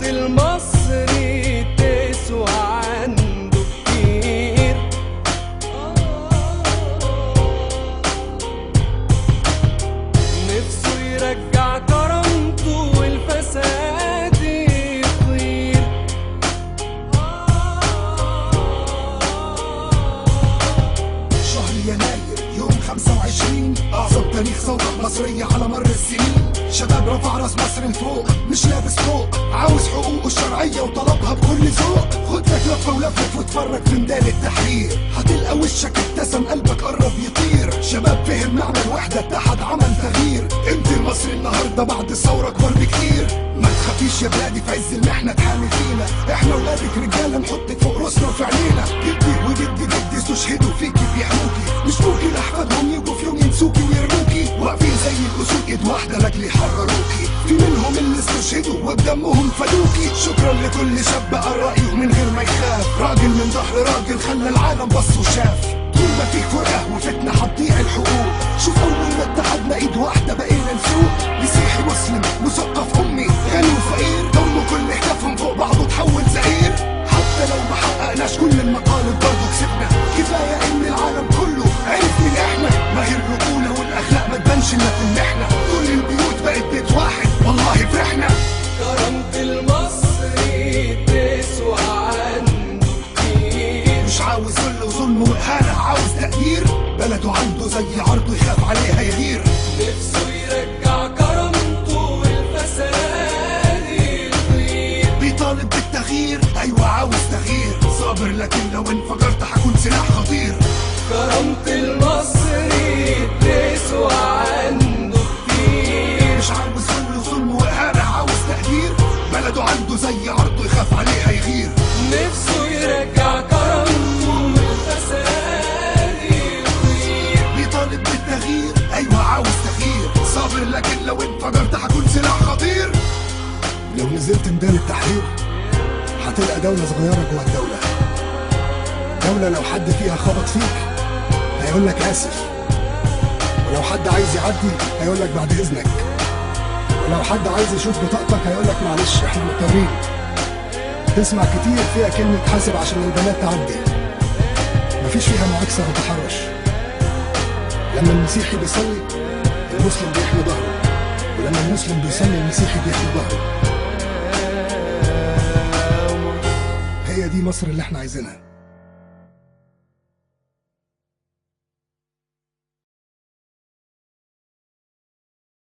المصري تسوى عنده كتير. نفسه يرجع كرامته والفساد يطير. شهر يناير يوم 25 أعظم تاريخ ثورة مصرية على مر السنين. شباب رفع راس مصر لفوق، مش لابس فوق، عاوز حقوقه الشرعية وطلبها بكل ذوق. خد لك لفة ولفف واتفرج في ميدان التحرير، هتلقى وشك ابتسم قلبك قرب يطير. شباب فهم معنى الوحدة اتحد عمل تغيير. انت المصري النهاردة بعد الثورة اكبر بكتير. ما تخافيش يا بلادي في عز المحنة تحامي فينا، احنا ولادك رجالة نحطك فوق راسنا وفي عينينا. جدي وجدي جدي استشهدوا فيكي بيحموكي، مش ممكن احفادهم يجوا في يوم ينسوكي ويرموكي. واقفين زي الاسود ايد واحدة لاجل يحرروكي، في منهم اللي استشهدوا وبدمهم فدوكي. شكرا لكل شاب بقى رأيه من غير ما يخاف، راجل من ظهر راجل خلى العالم بص وشاف. طول ما فيك فرقة وفتنة هتضيع الحقوق. شوف اول ما اتحدنا ايد واحدة بقينا نسوق. مسيحي مسلم مثقف امي غني وفقير، ضموا كل هدفهم فوق بعضه تحول زئير. حتى لو ما حققناش كل المطالب برضه كسبنا. كفاية ان العالم كله عرف مين احنا. ما هي الرجولة والاخلاق ما تبانش الا في المحنة. كل البيوت بقت بيت واحد والله فرحنا. كرامة المصري تسوى عنده كتير. مش عاوز ذل وظلم واهانة، عاوز تقدير. بلده عنده زي عرضه يخاف عليها يغير. نفسه يرجع كرامته والفساد يطير. بيطالب بالتغيير، ايوه عاوز تغيير. صابر لكن لو انفجرت هكون سلاح خطير. كرامة المصري تسوى عنده كتير. مش عاوز ذل وظلم واهانة، عاوز تقدير. بلده عنده زي عرضه يخاف عليها يغير. نفسه يرجع كرامته والفساد يطير. بيطالب بالتغيير، ايوه عاوز تغيير. صابر لكن لو انفجرت هكون سلاح خطير. لو نزلت ميدان التحرير هتلقى دولة صغيرة جوه الدولة. دولة لو حد فيها خبط فيك هيقولك آسف، ولو حد عايز يعدي هيقولك بعد إذنك، ولو حد عايز يشوف بطاقتك هيقولك معلش احنا مضطرين. تسمع كتير فيها كلمة حاسب عشان البنات تعدي، مفيش فيها معاكسة أو تحرش. لما المسيحي بيصلي المسلم بيحمي ظهره، ولما المسلم بيصلي المسيحي بيحمي ظهره. هي دي مصر اللي احنا عايزينها.